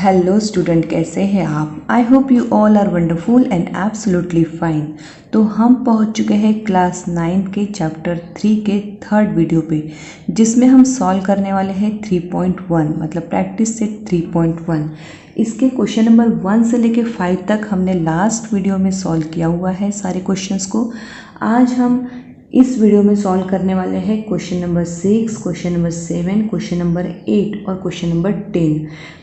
Hello student, कैसे हैं आप? I hope you all are wonderful and absolutely fine. तो हम पहुंच चुके हैं क्लास 9 के चैप्टर 3 के थर्ड वीडियो पे, जिसमें हम सॉल्व करने वाले हैं 3.1 मतलब प्रैक्टिस सेट 3.1। इसके क्वेश्चन नंबर 1 से लेके 5 तक हमने लास्ट वीडियो में सॉल्व किया हुआ है सारे क्वेश्चंस को। आज हम इस वीडियो में सॉल्व करने वाले हैं question number 6, question number 7, question number 8 और क्वेश्चन नंबर 10।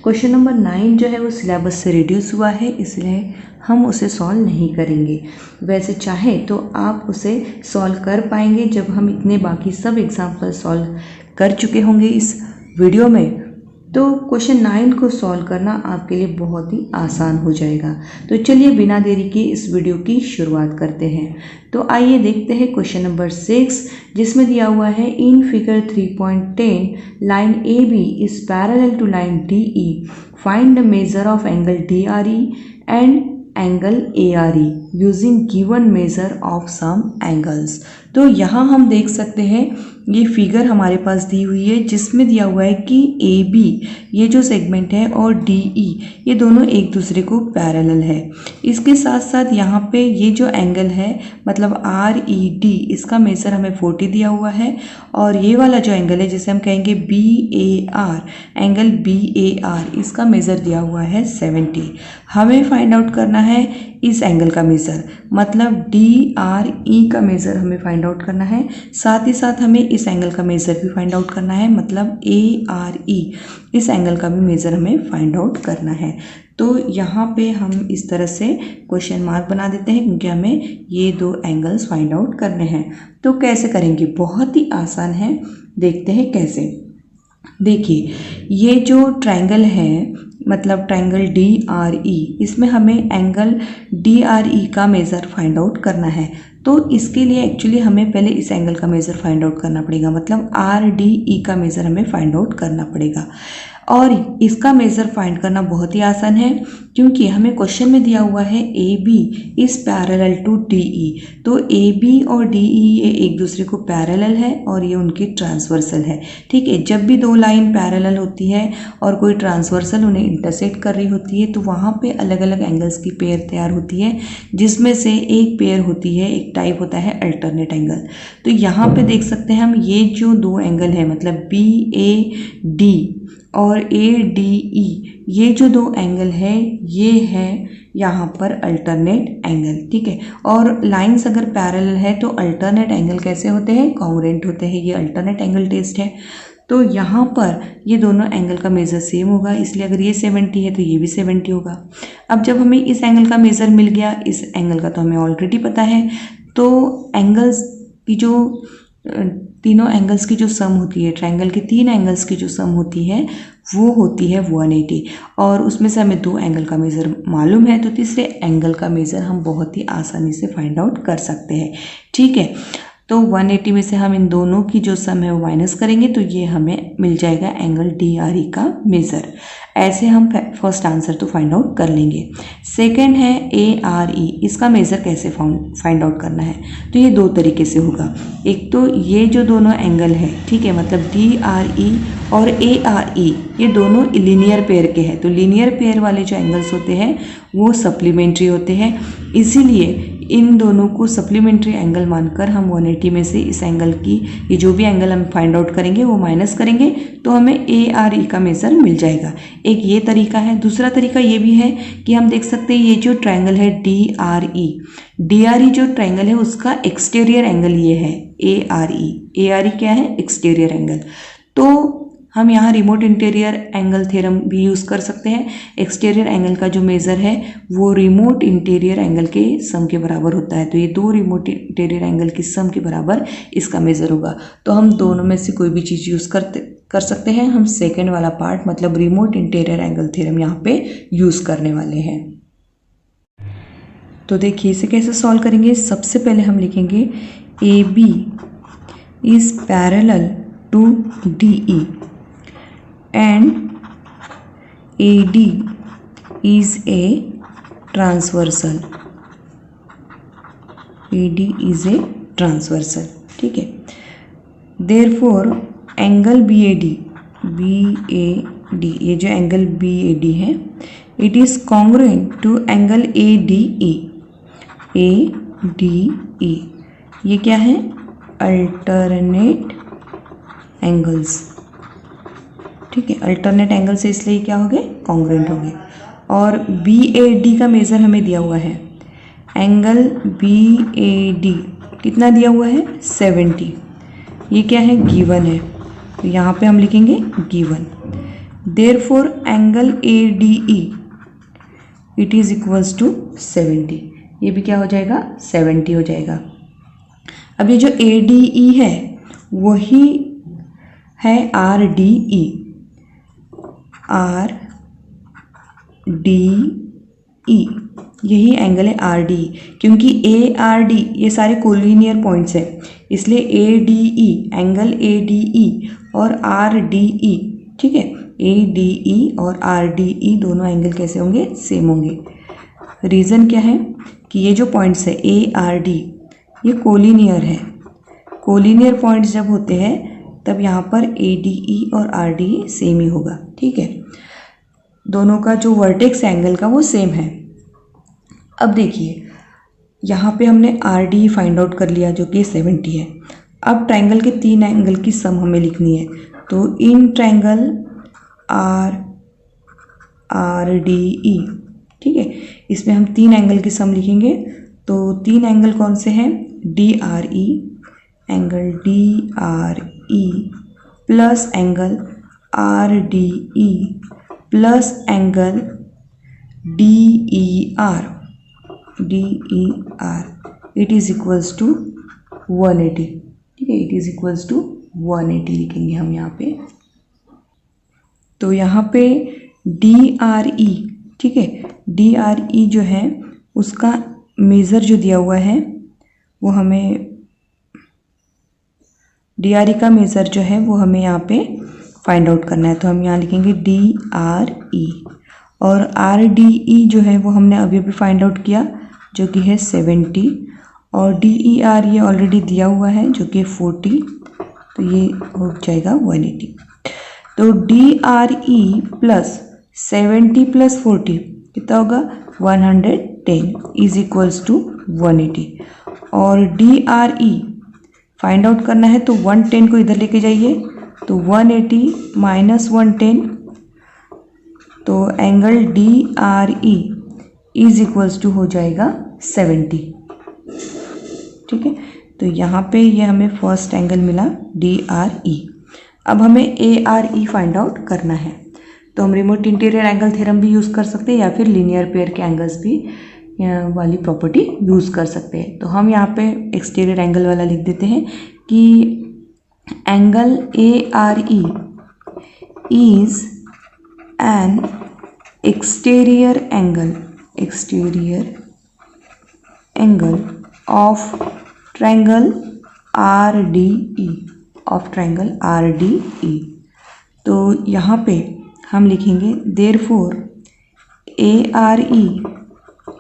क्वेश्चन नंबर 9 जो है वो सिलेबस से रिड्यूस हुआ है, इसलिए हम उसे सॉल्व नहीं करेंगे। वैसे चाहे तो आप उसे सॉल्व कर पाएंगे जब हम इतने बाकी सब एग्जाम्पल सॉल्व कर चुके होंगे इस वीडियो में। तो क्वेश्चन 9 को सॉल्व करना आपके लिए बहुत ही आसान हो जाएगा। तो चलिए बिना देरी के इस वीडियो की शुरुआत करते हैं। तो आइए देखते हैं क्वेश्चन नंबर 6, जिसमें दिया हुआ है in figure 3.10 line A B is parallel to line D E, find the measure of angle D R E and angle A R E using given measure of some angles. तो यहाँ हम देख सकते हैं ये फिगर हमारे पास दी हुई है, जिसमें दिया हुआ है कि ए बी ये जो सेगमेंट है और डी ई ये दोनों एक दूसरे को पैरेलल है। इसके साथ साथ यहाँ पे ये जो एंगल है मतलब आर ई डी, इसका मेजर हमें 40 दिया हुआ है, और ये वाला जो एंगल है जिसे हम कहेंगे B A R, angle B A R, इसका मेजर दिया हुआ है 70। हमें फाइंड आउट करना है इस एंगल का मेजर, मतलब डी आर ई का मेजर हमें फाइंड आउट करना है। साथ ही साथ हमें इस एंगल का मेजर भी फाइंड आउट करना है, मतलब ए आर ई, इस एंगल का भी मेजर हमें फाइंड आउट करना है। तो यहाँ पे हम इस तरह से क्वेश्चन मार्क बना देते हैं, क्योंकि हमें ये दो एंगल्स फाइंड आउट करने हैं। तो कैसे करेंगे? बहुत ही आसान है, देखते हैं कैसे। देखिए ये जो ट्रायंगल है मतलब ट्रायंगल डी आर ई, इसमें हमें एंगल डी आर ई का मेज़र फाइंड आउट करना है। तो इसके लिए एक्चुअली हमें पहले इस एंगल का मेज़र फाइंड आउट करना पड़ेगा, मतलब आर डी ई का मेज़र हमें फाइंड आउट करना पड़ेगा। और इसका मेज़र फाइंड करना बहुत ही आसान है, क्योंकि हमें क्वेश्चन में दिया हुआ है A B is parallel to D E. तो ए बी और डी ई ये एक दूसरे को पैरेलल है और ये उनकी ट्रांसवर्सल है। ठीक है, जब भी दो लाइन पैरेलल होती है और कोई ट्रांसवर्सल उन्हें इंटरसेक्ट कर रही होती है, तो वहाँ पे अलग अलग एंगल्स की पेयर तैयार होती है, जिसमें से एक पेयर होती है, एक टाइप होता है अल्टरनेट एंगल। तो यहाँ पे देख सकते हैं हम ये जो दो एंगल है मतलब बी ए डी और ए डी ई, ये जो दो एंगल है ये है यहाँ पर अल्टरनेट एंगल। ठीक है, और लाइंस अगर पैरेलल है तो अल्टरनेट एंगल कैसे होते हैं? कॉन्ग्रुएंट होते हैं। ये अल्टरनेट एंगल टेस्ट है। तो यहाँ पर ये दोनों एंगल का मेज़र सेम होगा, इसलिए अगर ये 70 है तो ये भी 70 होगा। अब जब हमें इस एंगल का मेज़र मिल गया, इस एंगल का तो हमें ऑलरेडी पता है, तो एंगल्स की जो तीनों एंगल्स की जो सम होती है, ट्रायंगल के 3 एंगल्स की जो सम होती है वो होती है 180, और उसमें से हमें 2 एंगल का मेज़र मालूम है, तो तीसरे एंगल का मेज़र हम बहुत ही आसानी से फाइंड आउट कर सकते हैं। ठीक है, तो 180 में से हम इन दोनों की जो सम है वो माइनस करेंगे, तो ये हमें मिल जाएगा एंगल डी आर ई का मेज़र। ऐसे हम फर्स्ट आंसर तो फाइंड आउट कर लेंगे। सेकंड है ए आर ई, इसका मेज़र कैसे फाइंड आउट करना है? तो ये दो तरीके से होगा। एक तो ये जो दोनों एंगल है, ठीक है, मतलब डी आर ई और ए आर ई, ये दोनों लीनियर पेयर के हैं। तो लीनियर पेयर वाले जो एंगल्स होते हैं वो सप्लीमेंट्री होते हैं, इसीलिए इन दोनों को सप्लीमेंट्री एंगल मानकर हम 180 में से इस एंगल की ये जो भी एंगल हम फाइंड आउट करेंगे वो माइनस करेंगे, तो हमें ए आर ई का मेज़र मिल जाएगा। एक ये तरीका है। दूसरा तरीका ये भी है कि हम देख सकते हैं ये जो ट्रायंगल है डी आर ई जो ट्रायंगल है उसका एक्सटीरियर एंगल ये है ए आर ई क्या है? Exterior angle. तो हम यहाँ रिमोट इंटीरियर एंगल थ्योरम भी यूज़ कर सकते हैं। एक्सटीरियर एंगल का जो मेज़र है वो रिमोट इंटीरियर एंगल के सम के बराबर होता है। तो ये दो रिमोट इंटीरियर एंगल की सम के बराबर इसका मेज़र होगा। तो हम दोनों में से कोई भी चीज़ यूज़ कर सकते हैं। हम सेकेंड वाला पार्ट मतलब रिमोट इंटीरियर एंगल थ्योरम यहाँ पे यूज़ करने वाले हैं। तो देखिए इसे कैसे सॉल्व करेंगे। सबसे पहले हम लिखेंगे A B is parallel to D E and AD is a transversal. AD is a transversal. ठीक है, therefore एंगल BAD ये जो एंगल BAD है it is congruent to angle ADE। ADE ये क्या है? Alternate angles. ठीक है, अल्टरनेट एंगल से इसलिए क्या हो गए? कॉन्ग्रुएंट हो गए। और BAD का मेजर हमें दिया हुआ है। एंगल BAD कितना दिया हुआ है? 70। ये क्या है? गिवन है, तो यहाँ पे हम लिखेंगे given. Therefore angle ADE it is equals to 70। ये भी क्या हो जाएगा? 70 हो जाएगा। अब ये जो ADE है वही है RDE। RDE यही एंगल है RDE, क्योंकि ARD ये सारे कोलिनियर पॉइंट्स हैं, इसलिए ADE एंगल ADE और RDE, ठीक है, ADE और RDE दोनों एंगल कैसे होंगे? सेम होंगे। रीज़न क्या है कि ये जो पॉइंट्स है ARD ये कोलिनियर है। कोलिनियर पॉइंट्स जब होते हैं तब यहाँ पर ADE और RDE सेम ही होगा। ठीक है, दोनों का जो वर्टेक्स एंगल का वो सेम है। अब देखिए यहाँ पे हमने RDE फाइंड आउट कर लिया जो कि 70 है। अब ट्रायंगल के 3 एंगल की सम हमें लिखनी है, तो इन ट्रायंगल RDE, ठीक है, इसमें हम 3 एंगल की सम लिखेंगे। तो 3 एंगल कौन से हैं? DRE, angle DRE plus angle RDE plus angle DER it is equals to 180। ठीक है, इट इज इक्वल्स टू 180 लिखेंगे हम यहाँ पे। तो यहाँ पे DRE, ठीक है, DRE जो है उसका मेज़र जो दिया हुआ है वो हमें, DRE का मेज़र जो है वो हमें यहाँ पे फाइंड आउट करना है। तो हम यहाँ लिखेंगे DRE और RDE जो है वो हमने अभी अभी फाइंड आउट किया जो कि है 70, और DER ये ऑलरेडी दिया हुआ है जो कि 40, तो ये हो जाएगा 180। तो DRE प्लस 70 प्लस 40 कितना होगा? 110 इज इक्वल्स टू 180। और DRE फाइंड आउट करना है तो 110 को इधर लेके जाइए, तो 180 माइनस 110, तो angle DRE is equals to हो जाएगा 70। ठीक है, तो यहाँ पे ये हमें फर्स्ट एंगल मिला DRE। अब हमें ARE फाइंड आउट करना है, तो हम रिमोट इंटीरियर एंगल थ्योरम भी यूज़ कर सकते हैं या फिर लीनियर पेयर के एंगल्स भी वाली प्रॉपर्टी यूज़ कर सकते हैं। तो हम यहाँ पे एक्सटीरियर एंगल वाला लिख देते हैं कि angle ARE is an exterior angle of triangle RDE। तो यहाँ पे हम लिखेंगे therefore ARE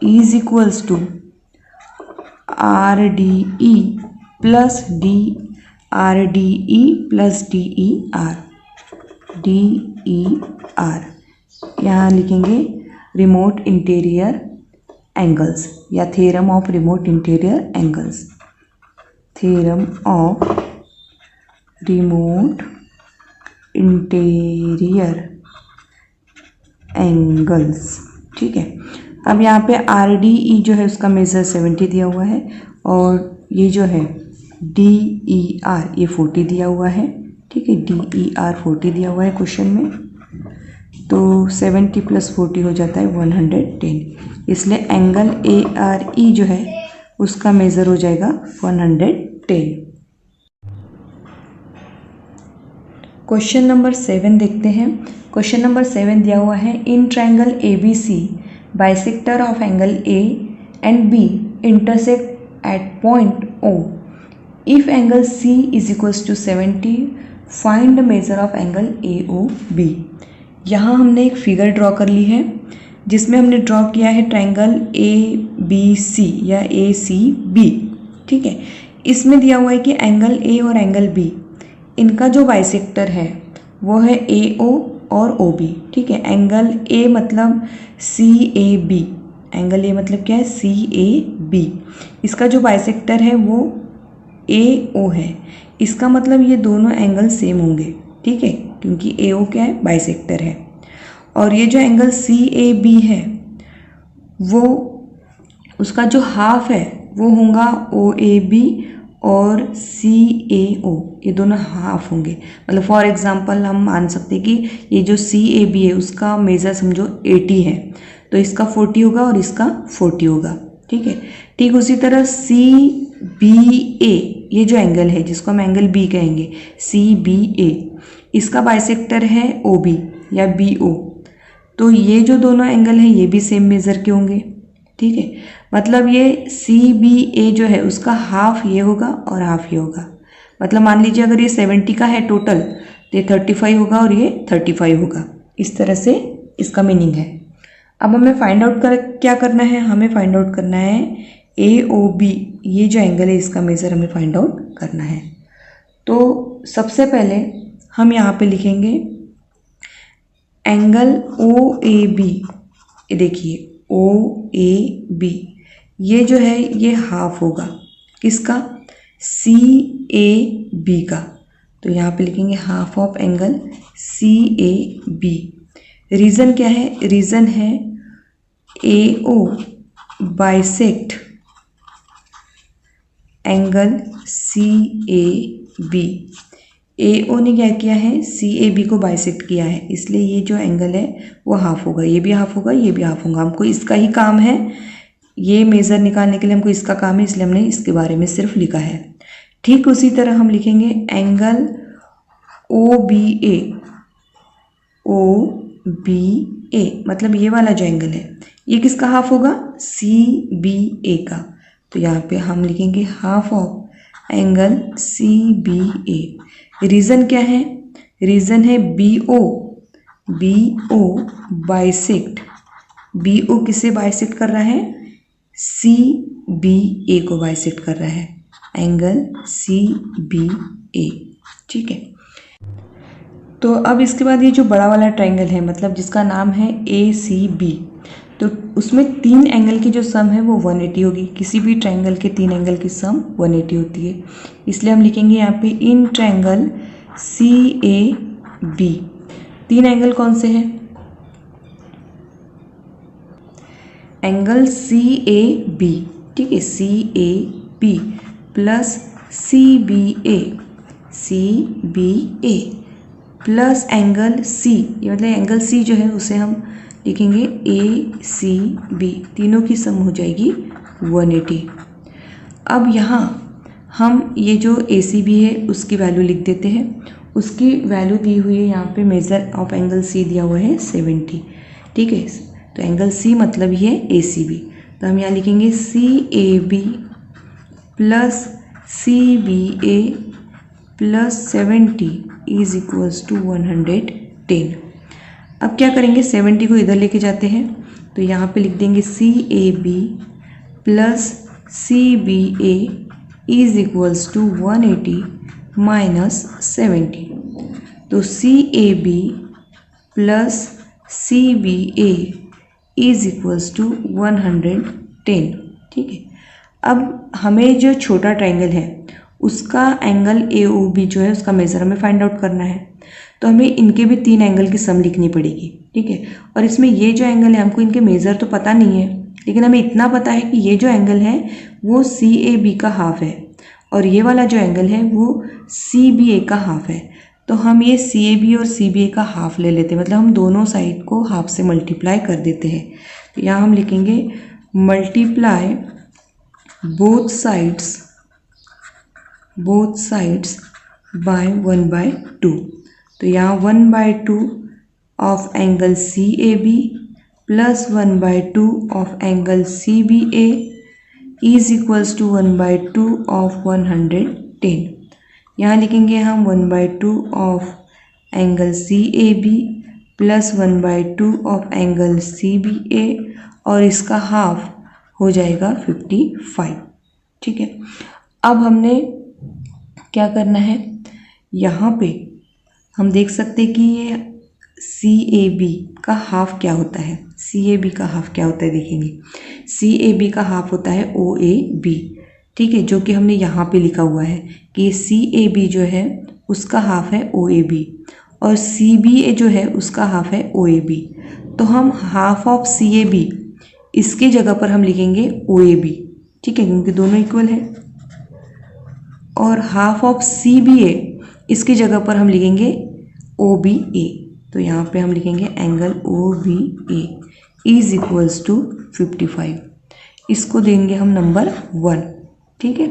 is equals to RDE plus DER। यहाँ लिखेंगे रिमोट इंटीरियर एंगल्स या theorem of remote interior angles, theorem of remote interior angles. ठीक है, अब यहाँ पे RDE जो है उसका मेज़र 70 दिया हुआ है और ये जो है DER ये 40 दिया हुआ है। ठीक है, DER 40 दिया हुआ है क्वेश्चन में, तो 70 प्लस 40 हो जाता है 110, इसलिए एंगल ARE जो है उसका मेज़र हो जाएगा 110। क्वेश्चन नंबर 7 देखते हैं। क्वेश्चन नंबर 7 दिया हुआ है in triangle ABC bisector of angle A and B intersect at point O। If angle C is equals to 70 find the measure of angle AOB। यहाँ हमने एक फिगर ड्रॉ कर ली है जिसमें हमने ड्रॉ किया है ट्रायंगल ABC या ACB। ठीक है, इसमें दिया हुआ है कि एंगल A और एंगल B इनका जो बाइसेक्टर है वो है AO और ओ बी, ठीक है। एंगल ए मतलब सी ए बी, एंगल ए मतलब क्या है, सी ए बी। इसका जो बाइसेक्टर है वो ए ओ है, इसका मतलब ये दोनों एंगल सेम होंगे, ठीक है, क्योंकि ए ओ क्या है, बाइसेक्टर है। और ये जो एंगल सी ए बी है वो उसका जो हाफ है वो होगा ओ ए बी और सी ए ओ, ये दोनों हाफ होंगे। मतलब फॉर एग्जांपल हम मान सकते हैं कि ये जो सी ए बी है उसका मेज़र समझो 80 है, तो इसका 40 होगा और इसका 40 होगा, ठीक है। ठीक उसी तरह सी बी ए, ये जो एंगल है जिसको हम एंगल बी कहेंगे, सी बी ए, इसका बाइसेक्टर है ओ बी या बी ओ, तो ये जो दोनों एंगल हैं ये भी सेम मेज़र के होंगे, ठीक है। मतलब ये सी बी ए जो है उसका हाफ ये होगा और हाफ ये होगा। मतलब मान लीजिए अगर ये 70 का है टोटल तो ये 35 होगा और ये 35 होगा। इस तरह से इसका मीनिंग है। अब हमें फाइंड आउट क्या करना है, हमें फाइंड आउट करना है ए ओ बी, ये जो एंगल है इसका मेज़र हमें फाइंड आउट करना है। तो सबसे पहले हम यहाँ पे लिखेंगे एंगल ओ ए बी, ये देखिए ओ ए बी, ये जो है ये हाफ होगा किसका, सी ए बी का। तो यहाँ पे लिखेंगे half of angle C A B. Reason क्या है, रीज़न है A O bisect angle C A B. A O ने क्या किया है, सी ए बी को बाइसेक्ट किया है, इसलिए ये जो एंगल है वो हाफ होगा, ये भी हाफ होगा, ये भी हाफ होगा। हमको इसका ही काम है, ये मेज़र निकालने के लिए हमको इसका काम है, इसलिए हमने इसके बारे में सिर्फ लिखा है। ठीक उसी तरह हम लिखेंगे angle O B A, O B ए मतलब ये वाला जो एंगल है ये किसका हाफ होगा, सी बी ए का। तो यहाँ पे हम लिखेंगे half of angle C B A. Reason क्या है, रीज़न है B O bisect, B O किसे बाइसेक्ट कर रहा है, सी बी ए को बाइसेक्ट कर रहा है, एंगल सी बी ए, ठीक है। तो अब इसके बाद ये जो बड़ा वाला ट्रायंगल है मतलब जिसका नाम है ए सी बी, तो उसमें 3 एंगल की जो सम है वो 180 होगी। किसी भी ट्रायंगल के 3 एंगल की सम 180 होती है, इसलिए हम लिखेंगे यहाँ पे in triangle C A B 3 angle कौन से हैं, एंगल सी ए बी, ठीक है, C A B plus C B A plus angle C, ये मतलब एंगल सी जो है उसे हम लिखेंगे ए सी बी, तीनों की सम हो जाएगी 180। अब यहाँ हम ये जो ए सी बी है उसकी वैल्यू लिख देते हैं। उसकी वैल्यू दी हुई है यहाँ पे, मेज़र ऑफ एंगल सी दिया हुआ है 70, ठीक है। तो एंगल सी मतलब ये ए सी बी, तो हम यहाँ लिखेंगे C A B plus C B A plus 70 is equals to 110। अब क्या करेंगे, 70 को इधर लेके जाते हैं, तो यहाँ पे लिख देंगे C A B plus C B A is equals to 180 minus 70। तो C A B plus C B A is equals to 110, ठीक है। अब हमें जो छोटा ट्रायंगल है उसका एंगल ए ओ बी जो है उसका मेज़र हमें फाइंड आउट करना है, तो हमें इनके भी 3 एंगल की सम लिखनी पड़ेगी, ठीक है। और इसमें ये जो एंगल है हमको इनके मेज़र तो पता नहीं है, लेकिन हमें इतना पता है कि ये जो एंगल है वो सी ए बी का हाफ है और ये वाला जो एंगल है वो सी बी ए का हाफ है। तो हम ये सी ए बी और सी बी ए का हाफ ले लेते हैं, मतलब हम दोनों साइड को हाफ से मल्टीप्लाई कर देते हैं। तो यहाँ हम लिखेंगे मल्टीप्लाई बोथ साइड्स बाय 1/2। तो यहाँ 1/2 of angle C A B plus 1/2 of angle C B A is equals to 1/2 of 110। यहाँ लिखेंगे हम 1/2 of angle C A B plus 1/2 of angle C B A और इसका हाफ हो जाएगा 55, ठीक है। अब हमने क्या करना है, यहाँ पे हम देख सकते हैं कि ये CAB का हाफ क्या होता है? CAB का हाफ क्या होता है देखेंगे। CAB का हाफ होता है OAB, ठीक है, जो कि हमने यहाँ पे लिखा हुआ है कि CAB जो है उसका हाफ है OAB और CBA जो है उसका हाफ है OAB। तो हम हाफ ऑफ CAB इसके जगह पर हम लिखेंगे OAB, ठीक है, क्योंकि दोनों इक्वल है। और हाफ ऑफ CBA इसकी जगह पर हम लिखेंगे OBA। तो यहाँ पे हम लिखेंगे angle OBA is equals to 55। इसको देंगे हम नंबर 1, ठीक है।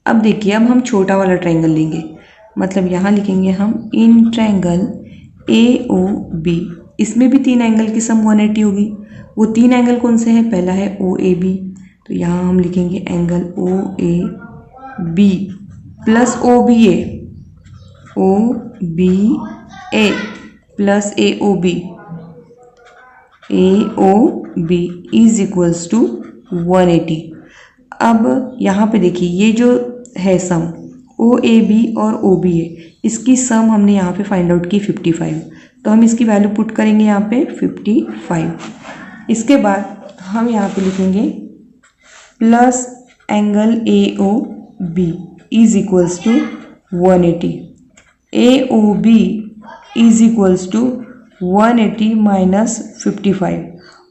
अब देखिए, अब हम छोटा वाला ट्रायंगल लेंगे, मतलब यहाँ लिखेंगे हम इन ट्रायंगल AOB। इसमें भी 3 एंगल की सम 180 होगी। वो 3 एंगल कौन से हैं? पहला है OAB, तो यहाँ हम लिखेंगे angle OAB plus OBA, OBA plus AOB is equals to 180। अब यहाँ पे देखिए, ये जो है सम OAB और OBA, इसकी सम हमने यहाँ पे फाइंड आउट की 55। तो हम इसकी वैल्यू पुट करेंगे यहाँ पे 55। इसके बाद हम यहाँ पे लिखेंगे plus angle AOB is equals to 180। AOB is equals to 180 minus 55,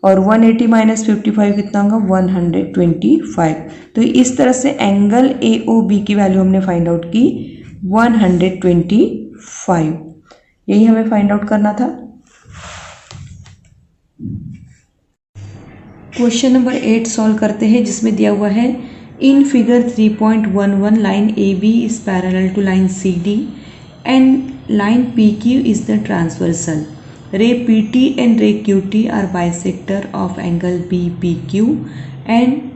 और 180 माइनस 55 कितना होगा? 125। तो इस तरह से एंगल AOB की वैल्यू हमने फाइंड आउट की 125। यही हमें फाइंड आउट करना था। क्वेश्चन नंबर 8 सॉल्व करते हैं, जिसमें दिया हुआ है in figure 3.11 line AB is parallel to line CD and line PQ is the transversal. Ray PT and ray QT are bisector of angle BPQ and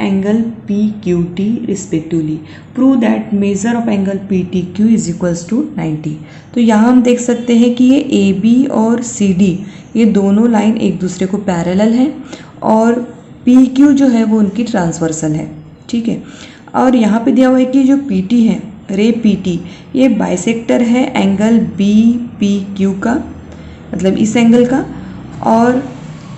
angle PQT respectively. Prove that measure of angle PTQ is equals to 90. तो यहाँ हम देख सकते हैं कि ये AB और CD ये दोनों लाइन एक दूसरे को पैरेलल है और PQ जो है वो उनकी ट्रांसवर्सल है, ठीक है। और यहाँ पे दिया हुआ है कि जो PT है, रे PT, ये बाइसेक्टर है एंगल BPQ का, मतलब इस एंगल का, और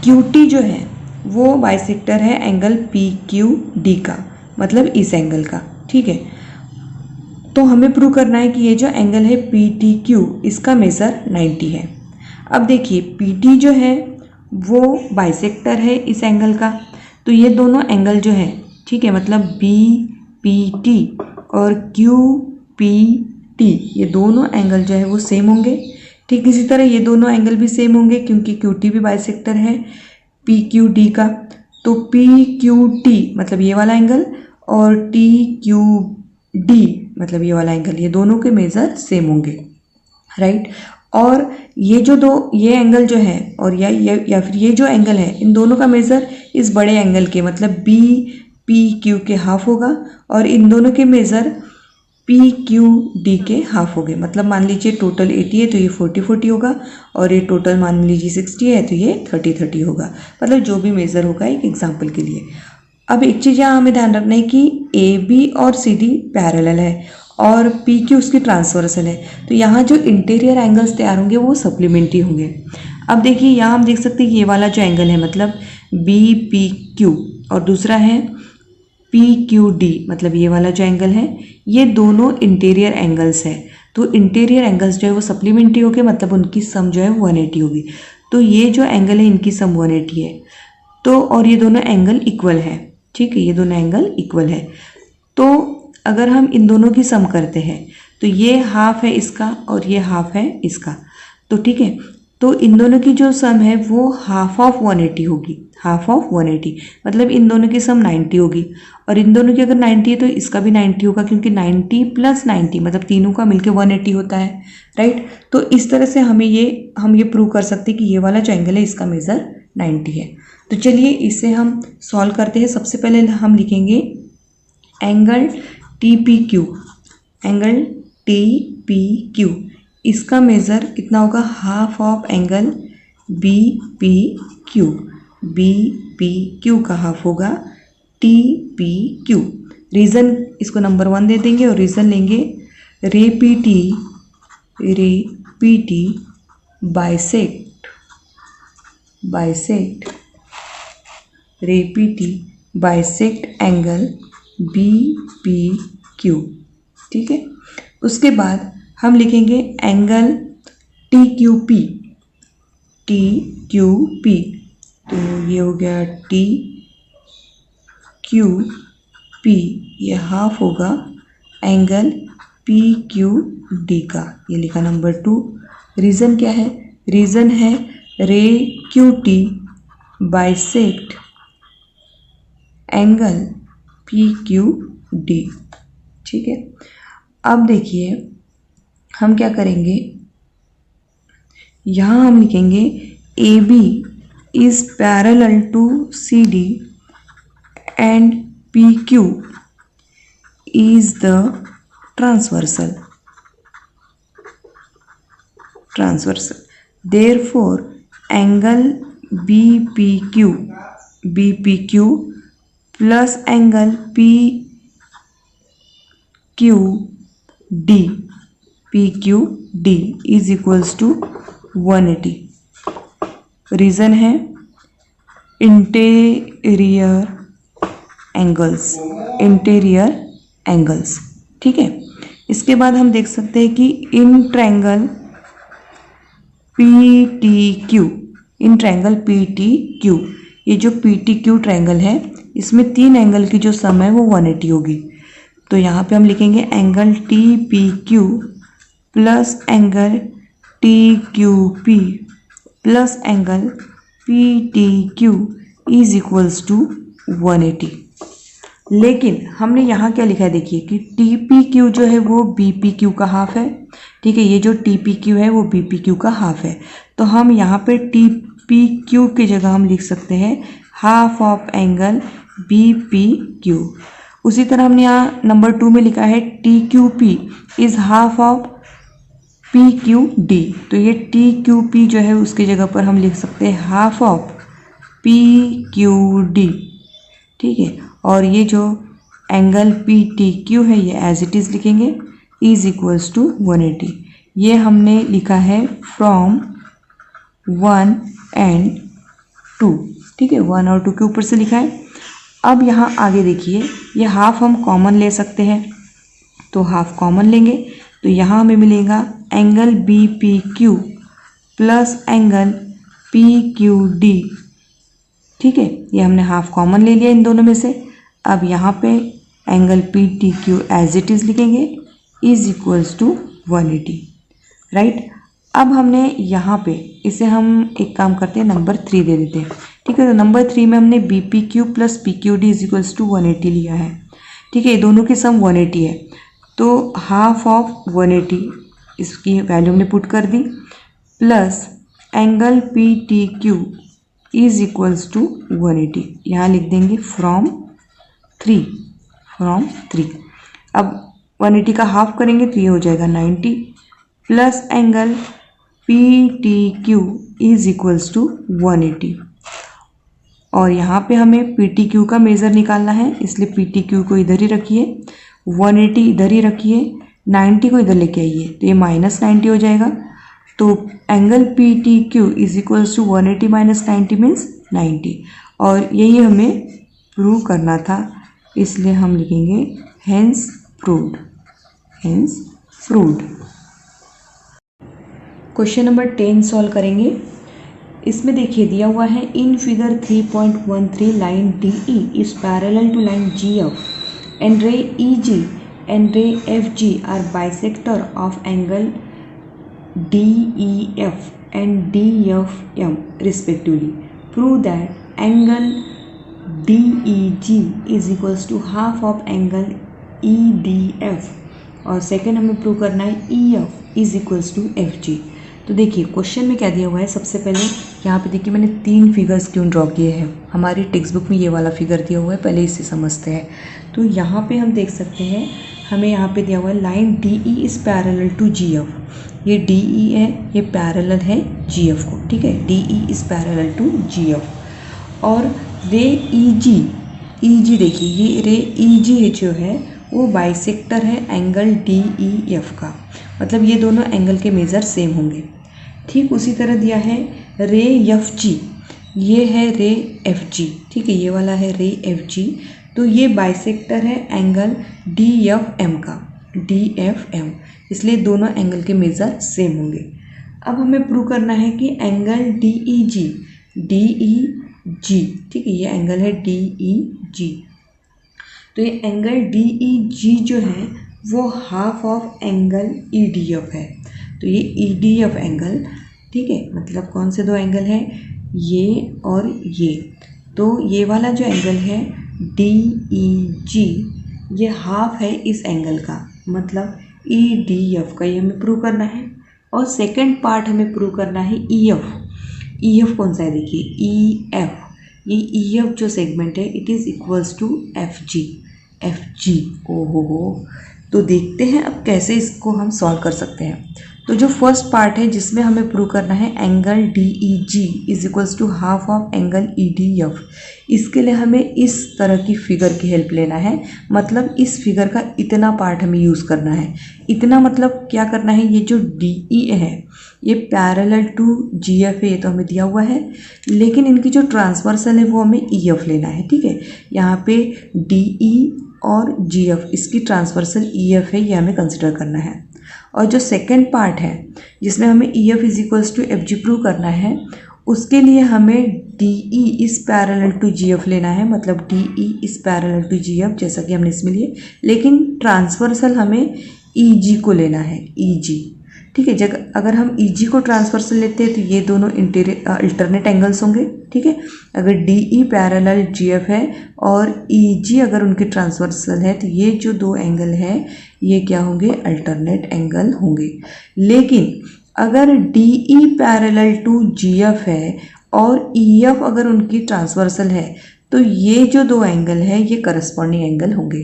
QT जो है वो बाइसेक्टर है एंगल PQD का, मतलब इस एंगल का, ठीक है। तो हमें प्रूव करना है कि ये जो एंगल है PTQ इसका मेजर 90 है। अब देखिए, PT जो है वो बाइसेक्टर है इस एंगल का, तो ये दोनों एंगल जो है, ठीक है, मतलब BPT और QPT ये दोनों एंगल जो है वो सेम होंगे। ठीक इसी तरह ये दोनों एंगल भी सेम होंगे क्योंकि QT भी बाइसेक्टर है PQD का। तो PQT मतलब ये वाला एंगल और TQD मतलब ये वाला एंगल, ये दोनों के मेजर सेम होंगे, राइट। और ये जो ये एंगल जो है और या फिर ये जो एंगल है, इन दोनों का मेजर इस बड़े एंगल के मतलब BPQ के हाफ होगा और इन दोनों के मेजर PQD के हाफ हो गए। मतलब मान लीजिए टोटल 80 है तो ये 40-40 होगा और ये टोटल मान लीजिए 60 है तो ये 30-30 होगा। मतलब जो भी मेज़र होगा एक एग्जांपल के लिए। अब एक चीज़ यहाँ हमें ध्यान रखना है कि AB और CD पैरेलल है और PQ उसकी ट्रांसवर्सल है, तो यहाँ जो इंटीरियर एंगल्स तैयार होंगे वो सप्लीमेंट्री होंगे। अब देखिए यहाँ हम देख सकते हैं कि ये वाला जो एंगल है मतलब BPQ और दूसरा है PQD मतलब ये वाला जो एंगल है, ये दोनों इंटीरियर एंगल्स है। तो इंटीरियर एंगल्स जो है वो सप्लीमेंट्री हो गए, मतलब उनकी सम जो है 180 होगी। तो ये जो एंगल है इनकी सम 180 है। तो और ये दोनों एंगल इक्वल है, ठीक है, ये दोनों एंगल इक्वल है। तो अगर हम इन दोनों की सम करते हैं तो ये हाफ है इसका और ये हाफ है इसका, तो ठीक है। तो इन दोनों की जो सम है वो हाफ ऑफ 180 होगी, हाफ ऑफ 180 मतलब इन दोनों की सम 90 होगी। और इन दोनों की अगर 90 है तो इसका भी 90 होगा क्योंकि 90 + 90 मतलब तीनों का मिलके 180 होता है, राइट। तो इस तरह से हम ये प्रूव कर सकते हैं कि ये वाला जो एंगल है इसका मेजर 90 है। तो चलिए इसे हम सॉल्व करते हैं। सबसे पहले हम लिखेंगे एंगल TPQ, एंगल TPQ इसका मेज़र कितना होगा, half of angle BPQ, BPQ का हाफ होगा TPQ। रीज़न इसको नंबर 1 दे देंगे और रीज़न लेंगे रे PT बाइसेक्ट रे पीटी बाइसेक्ट एंगल BPQ। ठीक है, उसके बाद हम लिखेंगे एंगल TQP। तो ये हो गया TQP, ये हाफ होगा एंगल PQD का। ये लिखा नंबर 2। रीज़न क्या है? रीज़न है रे QT बाइसेक्ट एंगल PQD। ठीक है, अब देखिए हम क्या करेंगे, यहाँ हम लिखेंगे AB is parallel to CD and PQ is the transversal। Therefore angle BPQ plus angle PQD is equals to 180। Reason है इंटीरियर एंगल्स। ठीक है, इसके बाद हम देख सकते हैं कि इन ट्रायंगल PTQ, ये जो PTQ ट्रायंगल है इसमें 3 एंगल की जो सम है वो 180 होगी। तो यहाँ पे हम लिखेंगे angle TPQ plus angle TQP plus angle PTQ is equals to 180। लेकिन हमने यहाँ क्या लिखा है, देखिए कि TPQ जो है वो BPQ का हाफ है। ठीक है, ये जो TPQ है वो BPQ का हाफ है। तो हम यहाँ पे TPQ की जगह हम लिख सकते हैं हाफ ऑफ एंगल BPQ। उसी तरह हमने यहाँ नंबर 2 में लिखा है TQP is half of PQD। तो ये TQP जो है उसकी जगह पर हम लिख सकते हैं हाफ ऑफ PQD। ठीक है, और ये जो एंगल PTQ है ये एज इट इज़ लिखेंगे इज इक्वल्स टू 180। ये हमने लिखा है फ्रॉम 1 and 2। ठीक है, 1 और 2 के ऊपर से लिखा है। अब यहाँ आगे देखिए, ये हाफ हम कॉमन ले सकते हैं, तो हाफ कॉमन लेंगे तो यहाँ हमें मिलेगा angle BPQ plus angle PQD। ठीक है, ये हमने हाफ कॉमन ले लिया इन दोनों में से। अब यहाँ पे angle PTQ as it is लिखेंगे इज इक्वल्स टू 180। राइट, अब हमने यहाँ पे इसे हम एक काम करते हैं, नंबर 3 दे देते हैं। ठीक है, तो नंबर 3 में हमने BPQ plus PQD is equals to 180 लिया है। ठीक है, ये दोनों की सम 180 है, तो हाफ ऑफ 180 इसकी वैल्यू हमने पुट कर दी, plus angle PTQ is equals to 180। यहाँ लिख देंगे फ्रॉम 3। अब 180 का हाफ करेंगे तो ये हो जाएगा 90, plus angle PTQ is equals to 180। और यहाँ पे हमें PTQ का मेज़र निकालना है, इसलिए PTQ को इधर ही रखिए, 180 इधर ही रखिए, 90 को इधर लेके आइए, तो ये माइनस 90 हो जाएगा। तो angle PTQ is equals to 180 minus 90 means 90। और यही हमें प्रूव करना था, इसलिए हम लिखेंगे hence proved. Question number 10 solve करेंगे। इसमें देखिए दिया हुआ है in figure 3.13 line DE is parallel to line GF and ray EG and ray FG are bisector of angle DEF and DFM respectively. Prove that angle DEG is equals to half of angle EDF। और second हमें prove करना है EF is equals to FG। तो देखिए question में क्या दिया हुआ है, सबसे पहले यहाँ पे देखिए मैंने 3 फिगर्स क्यों ड्रॉ किए हैं। हमारी टेक्स्ट बुक में ये वाला फिगर दिया हुआ है, पहले इसे समझते हैं। तो यहाँ पे हम देख सकते हैं, हमें यहाँ पे दिया हुआ है line DE is parallel to GF। ये DE है, ये पैरेलल है GF को। ठीक है, DE is parallel to GF। और रे EG देखिए, ये रे EG जो है वो बाइसेक्टर है एंगल DEF का, मतलब ये दोनों एंगल के मेज़र सेम होंगे। ठीक उसी तरह दिया है रे एफ जी, ये है रे एफ जी, ठीक है, ये वाला है रे एफ जी। तो ये बाइसेक्टर है एंगल डी एफ एम का, डी एफ एम, इसलिए दोनों एंगल के मेज़र सेम होंगे। अब हमें प्रूव करना है कि एंगल डी ई जी, डी ई जी, ठीक है, ये एंगल है डी ई जी। तो ये एंगल डी ई जी जो है वो half of angle E D F है। तो ये ई डी एफ एंगल, ठीक है, मतलब कौन से दो एंगल हैं, ये और ये। तो ये वाला जो एंगल है डी ई जी, ये हाफ है इस एंगल का, मतलब ई डी एफ का, ये हमें प्रूव करना है। और सेकंड पार्ट हमें प्रूव करना है ई एफ। ई एफ कौन सा है, देखिए ई एफ, ये ई एफ जो सेगमेंट है it is equals to F G, F G. ओहो हो, तो देखते हैं अब कैसे इसको हम सॉल्व कर सकते हैं। तो जो फर्स्ट पार्ट है जिसमें हमें प्रूव करना है angle D E G is equals to half of angle E D F, इसके लिए हमें इस तरह की फिगर की हेल्प लेना है। मतलब इस फिगर का इतना पार्ट हमें यूज़ करना है। इतना मतलब क्या करना है, ये जो डी ई है ये पैरेलल टू जी एफ है, ये तो हमें दिया हुआ है, लेकिन इनकी जो ट्रांसवर्सल है वो हमें ई एफ लेना है, ठीक है। यहाँ पे डी ई और जी एफ, इसकी ट्रांसवर्सल ई एफ है, ये हमें कंसिडर करना है। और जो सेकेंड पार्ट है जिसमें हमें E F is equals to F G prove करना है, उसके लिए हमें D E is parallel to G F लेना है, मतलब D E is parallel to G F, जैसा कि हमने इसमें लिए, लेकिन ट्रांसवर्सल हमें ई जी को लेना है, ई जी, ठीक है। जब अगर हम ई जी को ट्रांसवर्सल लेते हैं तो ये दोनों अल्टरनेट एंगल्स होंगे, ठीक है। अगर डी ई पैरेलल जी एफ है और ई जी अगर उनके ट्रांसवर्सल है तो ये जो दो एंगल है ये क्या होंगे, अल्टरनेट एंगल होंगे। लेकिन अगर D E parallel to G F है और ई एफ अगर उनकी ट्रांसवर्सल है तो ये जो दो एंगल है ये करस्पॉन्डिंग एंगल होंगे।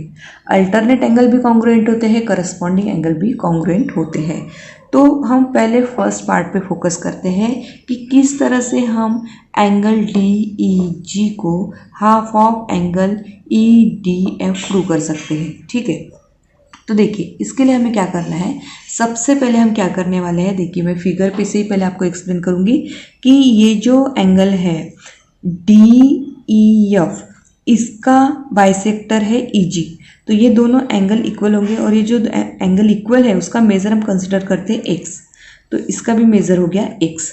अल्टरनेट एंगल भी कॉन्ग्रुएंट होते हैं, करस्पॉन्डिंग एंगल भी कॉन्ग्रुएंट होते हैं। तो हम पहले फर्स्ट पार्ट पे फोकस करते हैं कि किस तरह से हम एंगल डी ई जी को half of angle E D F prove कर सकते हैं, ठीक है। तो देखिए इसके लिए हमें क्या करना है, सबसे पहले हम क्या करने वाले हैं, देखिए मैं फिगर पे से ही पहले आपको एक्सप्लेन करूँगी कि ये जो एंगल है डी ई एफ, इसका बाइसेक्टर है ई जी। तो ये दोनों एंगल इक्वल होंगे और ये जो एंगल इक्वल है उसका मेज़र हम कंसिडर करते हैं एक्स, तो इसका भी मेज़र हो गया एक्स,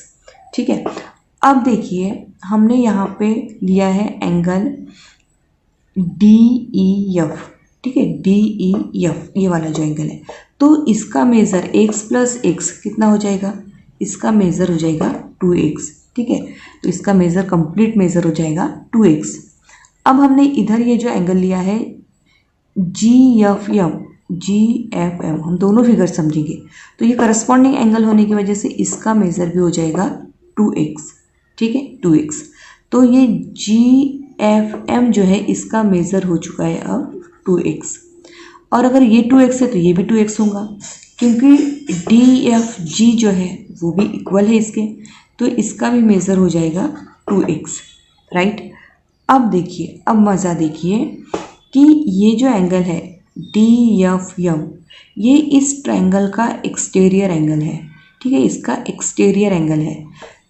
ठीक है। अब देखिए हमने यहाँ पे लिया है एंगल डी ई एफ, ठीक है, डी ई एफ, ये वाला जो एंगल है, तो इसका मेज़र एक्स प्लस एक्स कितना हो जाएगा, इसका मेज़र हो जाएगा 2x, ठीक है। तो इसका मेज़र कंप्लीट मेज़र हो जाएगा 2x। अब हमने इधर ये जो एंगल लिया है जी एफ एम, जी एफ एम, हम दोनों फिगर समझेंगे, तो ये करस्पॉन्डिंग एंगल होने की वजह से इसका मेज़र भी हो जाएगा 2x, ठीक है, 2x। तो ये जी एफ एम जो है इसका मेज़र हो चुका है अब 2x, और अगर ये 2x है तो ये भी 2x होगा, क्योंकि डी एफ जी जो है वो भी इक्वल है इसके, तो इसका भी मेज़र हो जाएगा 2x, राइट। अब देखिए, अब मज़ा देखिए कि ये जो एंगल है डी एफ एम, ये इस ट्रायंगल का एक्सटीरियर एंगल है, ठीक है, इसका एक्सटीरियर एंगल है।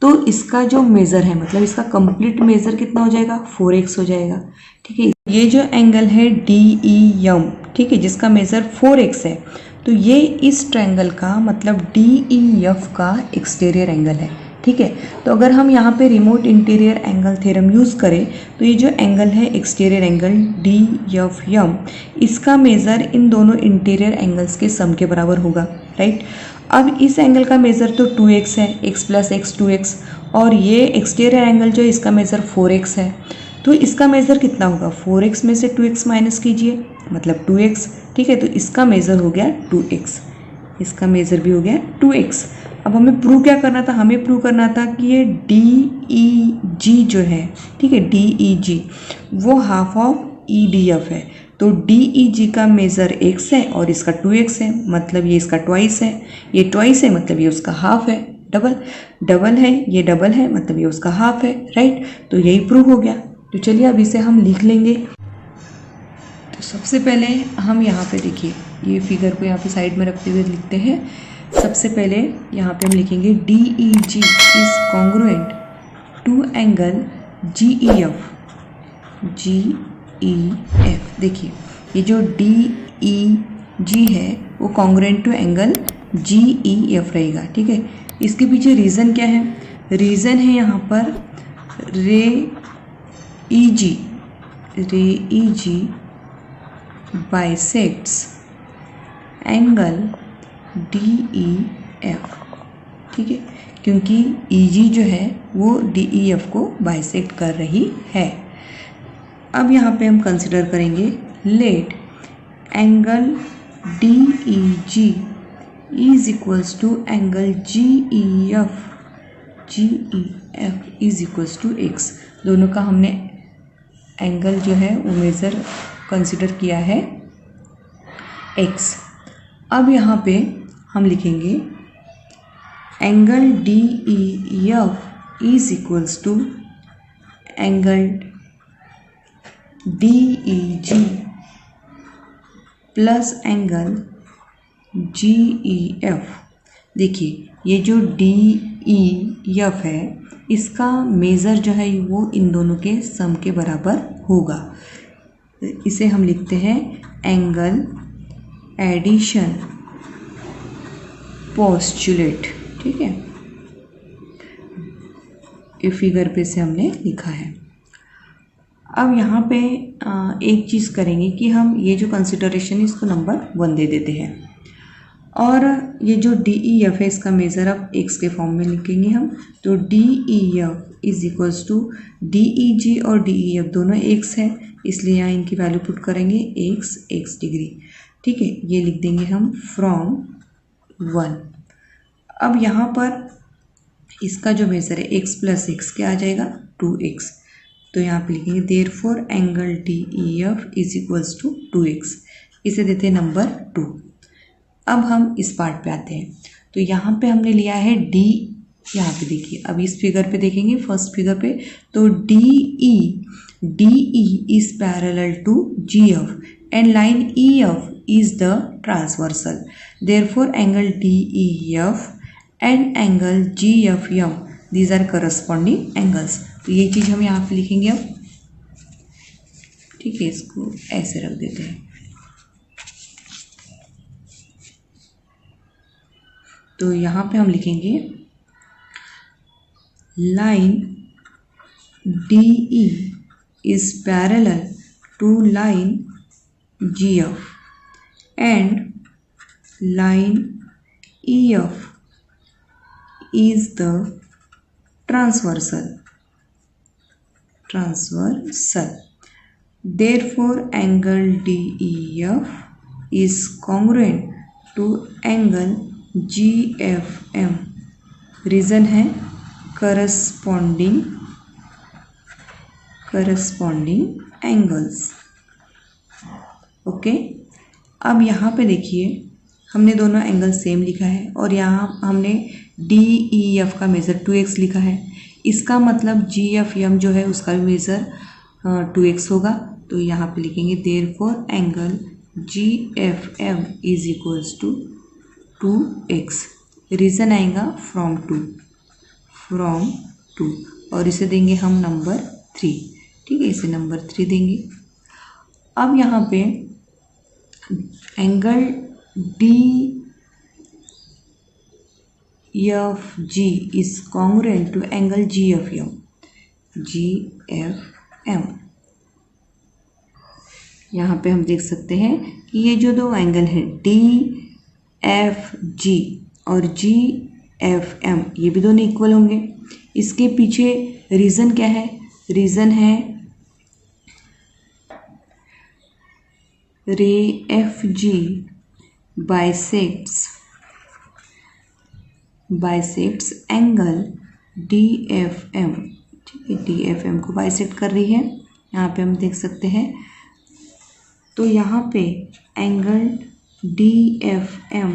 तो इसका जो मेज़र है, मतलब इसका कंप्लीट मेज़र कितना हो जाएगा, 4x हो जाएगा, ठीक है। ये जो एंगल है डी ई एम, ठीक है, जिसका मेज़र 4x है, तो ये इस ट्रायंगल का मतलब डी ई एफ का एक्सटीरियर एंगल है, ठीक है। तो अगर हम यहाँ पे remote interior angle theorem use करें तो ये जो एंगल है exterior angle D F M, इसका मेज़र इन दोनों इंटीरियर एंगल्स के सम के बराबर होगा, राइट। अब इस एंगल का मेज़र तो 2x है, x प्लस एक्स 2x, और ये एक्सटीरियर एंगल जो है इसका मेज़र 4x है, तो इसका मेज़र कितना होगा, 4x में से 2x माइनस कीजिए, मतलब 2x, ठीक है। तो इसका मेज़र हो गया 2x, इसका मेज़र भी हो गया 2x। अब हमें प्रूव क्या करना था, हमें प्रूव करना था कि ये डी ई जी जो है, ठीक है, डी ई जी वो half of E D F है। तो डी ई जी का मेज़र x है और इसका 2x है, मतलब ये इसका ट्वाइस है, ये ट्वाइस है मतलब ये उसका हाफ है, डबल डबल है, ये डबल है मतलब ये उसका हाफ है, राइट। तो यही प्रूव हो गया। तो चलिए अब इसे हम लिख लेंगे। तो सबसे पहले हम यहाँ पे देखिए, ये फिगर को यहाँ पे साइड में रखते हुए लिखते हैं। सबसे पहले यहाँ पे हम लिखेंगे DEG is congruent to angle GEF। देखिए ये जो DEG है वो कॉन्ग्रुएंट टू एंगल GEF रहेगा, ठीक है। इसके पीछे रीज़न क्या है? रीज़न है यहाँ पर रे EG बाइसेक्ट्स एंगल DEF, ठीक है, क्योंकि EG जो है वो DEF को बाइसेक्ट कर रही है। अब यहाँ पे हम कंसिडर करेंगे let angle DEG is equals to angle GEF is equals to x। दोनों का हमने एंगल जो है वो मेज़र कंसिडर किया है x। अब यहाँ पे हम लिखेंगे angle DEF is equals to angle DEG plus angle GEF। देखिए ये जो DEF है इसका मेज़र जो है वो इन दोनों के सम के बराबर होगा। इसे हम लिखते हैं एंगल एडिशन पोस्टुलेट, ठीक है। ये फिगर पे से हमने लिखा है। अब यहाँ पे एक चीज़ करेंगे कि हम ये जो कंसिडरेशन है इसको नंबर 1 दे देते हैं, और ये जो DEF है इसका मेज़र अब x के फॉर्म में लिखेंगे हम। तो DEF is equals to DEG और DEF दोनों x है, इसलिए यहाँ इनकी वैल्यू पुट करेंगे x डिग्री, ठीक है। ये लिख देंगे हम फ्रॉम 1। अब यहाँ पर इसका जो मेज़र है x प्लस x क्या आ जाएगा 2x। तो यहाँ पे लिखेंगे therefore angle DEF is equals to 2x। इसे देते हैं नंबर 2। अब हम इस पार्ट पे आते हैं। तो यहाँ पे हमने लिया है D, यहाँ पे देखिए, अब इस फिगर पे देखेंगे फर्स्ट फिगर पे, तो DE is parallel to GF and line EF is the transversal. Therefore angle DEF and angle GFM these are corresponding angles. तो ये चीज़ हम यहाँ पे लिखेंगे अब, ठीक है। इसको ऐसे रख देते हैं। तो यहाँ पे हम लिखेंगे line DE is parallel to line GF and line EF is the transversal. Therefore angle DEF is congruent to angle GFM। Reason है करस्पॉन्डिंग एंगल्स, ओके। अब यहाँ पे देखिए हमने दोनों एंगल सेम लिखा है और यहाँ हमने DEF का मेज़र 2x लिखा है। इसका मतलब GFM जो है उसका भी मेज़र 2x होगा। तो यहाँ पे लिखेंगे therefore angle GFM is equals to 2x। Reason आएगा फ्रॉम 2 और इसे देंगे हम नंबर 3, ठीक है। इसे नंबर 3 देंगे। अब यहाँ पे angle DFG is congruent to angle GFM। यहाँ पे हम देख सकते हैं कि ये जो दो एंगल है DFG और GFM ये भी दोनों इक्वल होंगे। इसके पीछे रीज़न क्या है? रीज़न है रे FG बाइसेक्ट्स एंगल DFM, ठीक है। DFM को बाइसेक्ट कर रही है, यहाँ पे हम देख सकते हैं। तो यहाँ पे angle DFM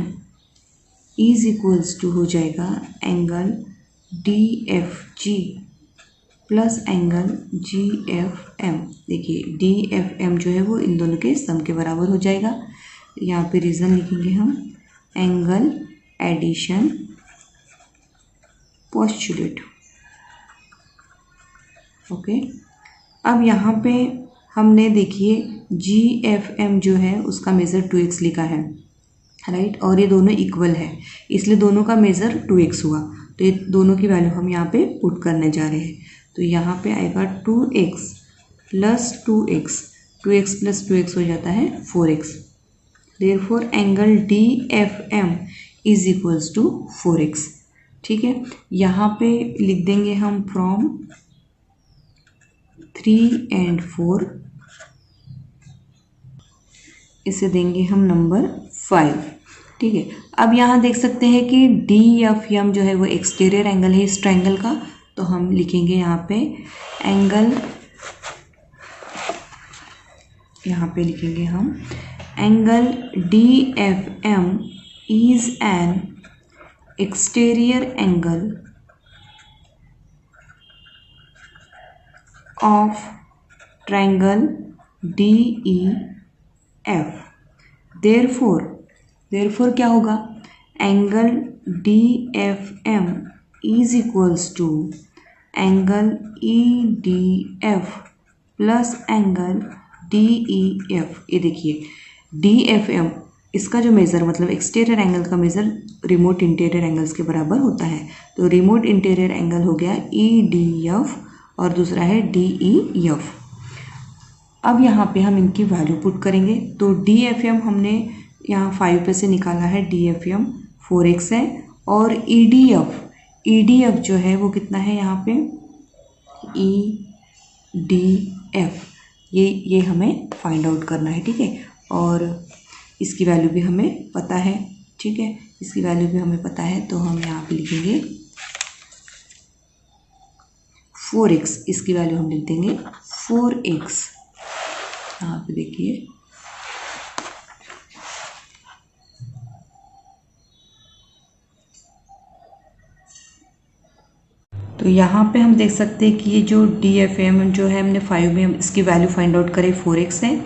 is equals to हो जाएगा angle DFG plus angle G F M. देखिए डी एफ एम जो है वो इन दोनों के सम के बराबर हो जाएगा। यहाँ पे रीज़न लिखेंगे हम एंगल एडिशन पोस्टुलेट। ओके, अब यहाँ पे हमने देखिए जी एफ एम जो है उसका मेज़र 2x लिखा है, राइट, और ये दोनों इक्वल है इसलिए दोनों का मेज़र 2x हुआ। तो ये दोनों की वैल्यू हम यहाँ पे पुट करने जा रहे हैं। तो यहाँ पे आएगा 2x plus 2x, 2x plus 2x हो जाता है 4x। Therefore angle D F M is equals to 4x। ठीक है, यहाँ पे लिख देंगे हम फ्रॉम 3 and 4, इसे देंगे हम नंबर 5। ठीक है, अब यहाँ देख सकते हैं कि डी एफ एम जो है वो एक्सटीरियर एंगल है इस ट्रायंगल का। तो हम लिखेंगे यहाँ पे एंगल, यहाँ पे लिखेंगे हम angle D F M is an exterior angle of triangle DEF। therefore क्या होगा, angle DFM is equals to angle EDF plus angle DEF। ये देखिए DFM इसका जो मेज़र मतलब एक्सटीरियर एंगल का मेज़र रिमोट इंटीरियर एंगल्स के बराबर होता है। तो रिमोट इंटीरियर एंगल हो गया EDF और दूसरा है DEF। अब यहाँ पे हम इनकी वैल्यू पुट करेंगे। तो DFM हमने यहाँ 5 पे से निकाला है, DFM 4x है, और EDF जो है वो कितना है यहाँ पे EDF, ये हमें फाइंड आउट करना है। ठीक है, और इसकी वैल्यू भी हमें पता है। ठीक है, इसकी वैल्यू भी हमें पता है, तो हम यहाँ पे लिखेंगे 4x, इसकी वैल्यू हम लिख देंगे 4x। यहाँ पे देखिए तो यहाँ पे हम देख सकते हैं कि ये जो DFM जो है हमने 5 में हम इसकी वैल्यू फाइंड आउट करें 4x है,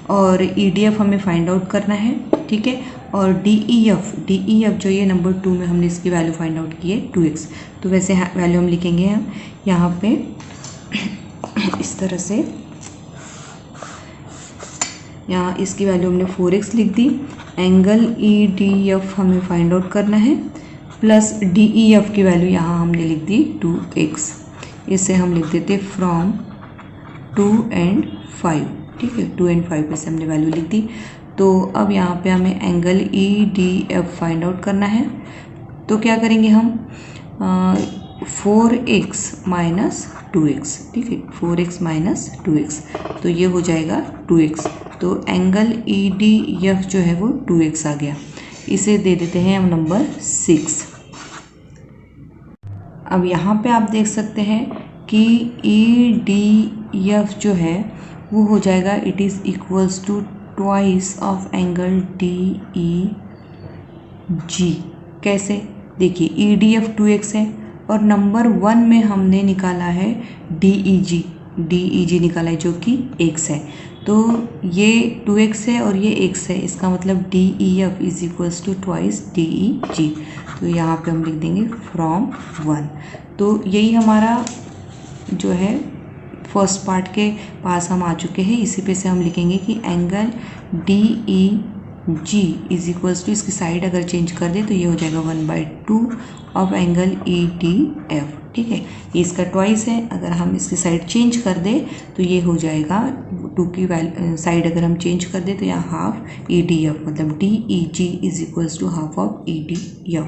और EDF हमें फाइंड आउट करना है। ठीक है, और DEF जो ये नंबर 2 में हमने इसकी वैल्यू फाइंड आउट की है 2x। तो वैसे वैल्यू हम लिखेंगे हम यहाँ पे इस तरह से, यहाँ इसकी वैल्यू हमने 4x लिख दी, एंगल EDF हमें फाइंड आउट करना है, प्लस DEF की वैल्यू यहाँ हमने लिख दी 2x। इसे हम लिख देते फ्रॉम 2 and 5। ठीक है, 2 and 5 पे से हमने वैल्यू लिख दी। तो अब यहाँ पे हमें एंगल EDF फाइंड आउट करना है। तो क्या करेंगे हम 4x माइनस 2x। ठीक है, 4x माइनस 2x, तो ये हो जाएगा 2x। तो एंगल EDF जो है वो 2x आ गया। इसे दे देते हैं हम नंबर 6। अब यहाँ पे आप देख सकते हैं कि EDF जो है वो हो जाएगा, it is equals to twice of angle DEG। कैसे, देखिए EDF 2x है और नंबर 1 में हमने निकाला है DEG निकाला है जो कि x है। तो ये 2x है और ये x है, इसका मतलब DEF is equals to twice DEG। तो यहाँ पे हम लिख देंगे फ्रॉम 1। तो यही हमारा जो है फर्स्ट पार्ट के पास हम आ चुके हैं। इसी पे से हम लिखेंगे कि angle DEG is equals to, इसकी साइड अगर चेंज कर दे तो ये हो जाएगा 1/2 ऑफ एंगल EDF। ठीक है, ये इसका ट्वाइस है, अगर हम इसकी साइड चेंज कर दे तो ये हो जाएगा 2 की साइड अगर हम चेंज कर दे तो यहाँ हाफ EDF, मतलब DEG is equals to half of EDF।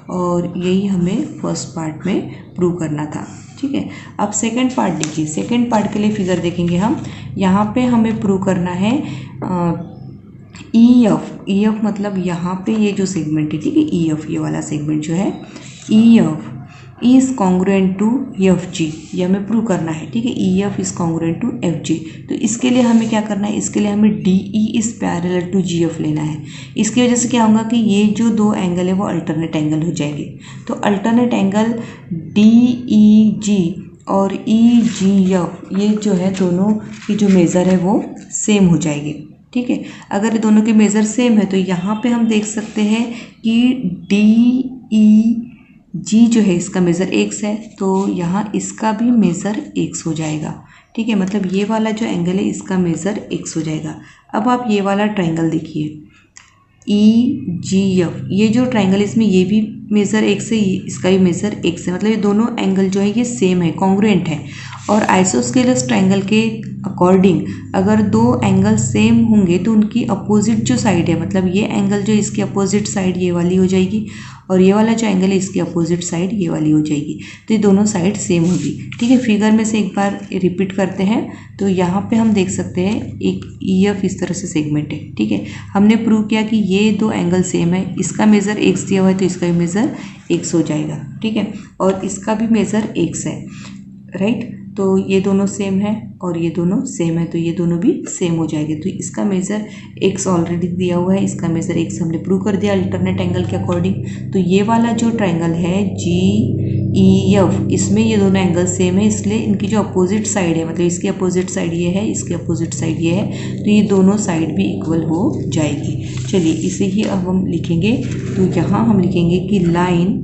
और यही हमें फर्स्ट पार्ट में प्रूव करना था। ठीक है, अब सेकंड पार्ट देखिए। सेकंड पार्ट के लिए फिगर देखेंगे हम। यहाँ पे हमें प्रूव करना है EF मतलब यहाँ पे ये जो सेगमेंट है, ठीक है, EF ये वाला सेगमेंट जो है EF is congruent to FG, ये हमें प्रूव करना है। ठीक है, EF is congruent to FG। तो इसके लिए हमें क्या करना है, इसके लिए हमें DE is parallel to GF लेना है। इसकी वजह से क्या होगा कि ये जो दो एंगल है वो अल्टरनेट एंगल हो जाएंगे। तो अल्टरनेट एंगल DEG और EGF ये जो है दोनों की जो मेज़र है वो सेम हो जाएगी। ठीक है, अगर दोनों के मेज़र सेम है तो यहाँ पे हम देख सकते हैं कि DEG जो है इसका मेज़र x है, तो यहाँ इसका भी मेज़र x हो जाएगा। ठीक है, मतलब ये वाला जो एंगल है इसका मेज़र x हो जाएगा। अब आप ये वाला ट्रायंगल देखिए EGF, ये जो ट्रायंगल इसमें ये भी मेज़र x है, इसका भी मेज़र x है, मतलब ये दोनों एंगल जो है ये सेम है, कॉन्ग्रुएंट है। और आइसोस्केलस ट्रायंगल के अकॉर्डिंग अगर दो एंगल सेम होंगे तो उनकी अपोजिट जो साइड है, मतलब ये एंगल जो इसकी अपोजिट साइड ये वाली हो जाएगी और ये वाला जो एंगल है इसकी अपोजिट साइड ये वाली हो जाएगी, तो ये दोनों साइड सेम होगी। ठीक है, फिगर में से एक बार रिपीट करते हैं तो यहाँ पे हम देख सकते हैं एक EF इस तरह से सेगमेंट है। ठीक है, हमने प्रूव किया कि ये दो एंगल सेम है, इसका मेज़र x दिया हुआ है तो इसका भी मेज़र x हो जाएगा। ठीक है, और इसका भी मेज़र x है, राइट, तो ये दोनों सेम है और ये दोनों सेम है, तो ये दोनों भी सेम हो जाएंगे। तो इसका मेज़र x ऑलरेडी दिया हुआ है, इसका मेज़र x हमने प्रूव कर दिया अल्टरनेट एंगल के अकॉर्डिंग। तो ये वाला जो ट्रायंगल है GEF, इसमें ये दोनों एंगल सेम है, इसलिए इनकी जो अपोजिट साइड है, मतलब इसकी अपोजिट साइड ये है, इसकी अपोजिट साइड ये है, तो ये दोनों साइड भी इक्वल हो जाएगी। चलिए इसे ही अब हम लिखेंगे, तो यहाँ हम लिखेंगे कि line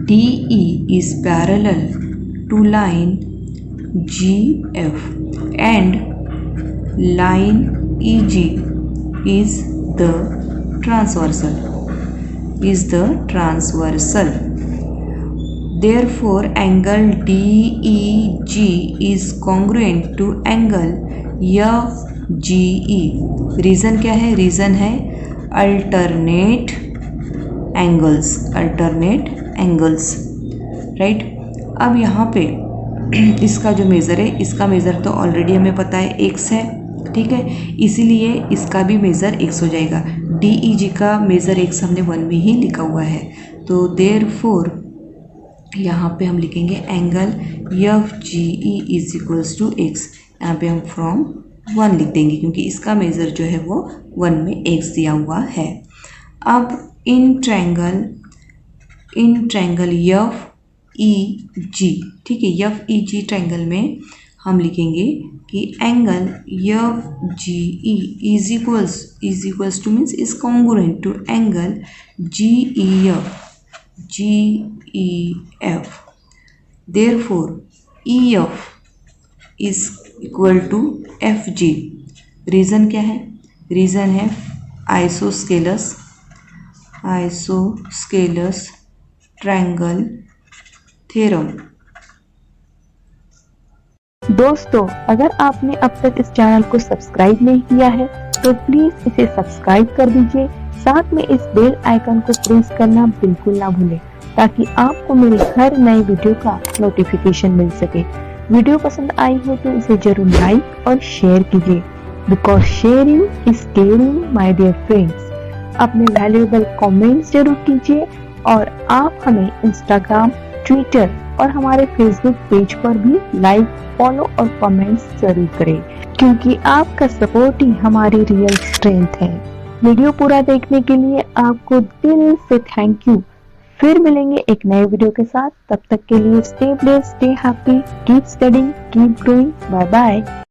DE is parallel to line GF and line EG is the transversal. Therefore, angle DEG is congruent to angle FGE. Reason क्या है? रीज़न है alternate angles, राइट। अब यहाँ पे इसका जो मेज़र है, इसका मेज़र तो ऑलरेडी हमें पता है x है। ठीक है, इसीलिए इसका भी मेज़र x हो जाएगा। DEG का मेज़र x हमने 1 में ही लिखा हुआ है, तो देयरफॉर यहाँ पे हम लिखेंगे angle FGE is equals to x। यहाँ पे हम फ्रॉम 1 लिख देंगे क्योंकि इसका मेज़र जो है वो 1 में x दिया हुआ है। अब इन ट्रायंगल FEG, ठीक है, FEG ट्रायंगल में हम लिखेंगे कि angle FGE is equals to means is congruent to angle GEF। Therefore EF is equal to FG। Reason क्या है? रीज़न है आइसोस्केलस ट्रायंगल थ्योरम। दोस्तों, अगर आपने अब तक इस चैनल को सब्सक्राइब नहीं किया है तो प्लीज इसे सब्सक्राइब कर दीजिए, साथ में इस बेल आइकन को प्रेस करना बिल्कुल ना भूलें ताकि आपको मेरे हर नए वीडियो का नोटिफिकेशन मिल सके। वीडियो पसंद आई हो तो इसे जरूर लाइक और शेयर कीजिए, because sharing is caring my dear friends. अपने वैल्यूएबल कमेंट्स जरूर कीजिए और आप हमें इंस्टाग्राम, ट्विटर और हमारे फेसबुक पेज पर भी लाइक, फॉलो और कमेंट्स जरूर करें, क्योंकि आपका सपोर्ट ही हमारी रियल स्ट्रेंथ है। वीडियो पूरा देखने के लिए आपको दिल से थैंक यू। फिर मिलेंगे एक नए वीडियो के साथ, तब तक के लिए stay blessed, stay happy, keep studying, keep growing, bye bye.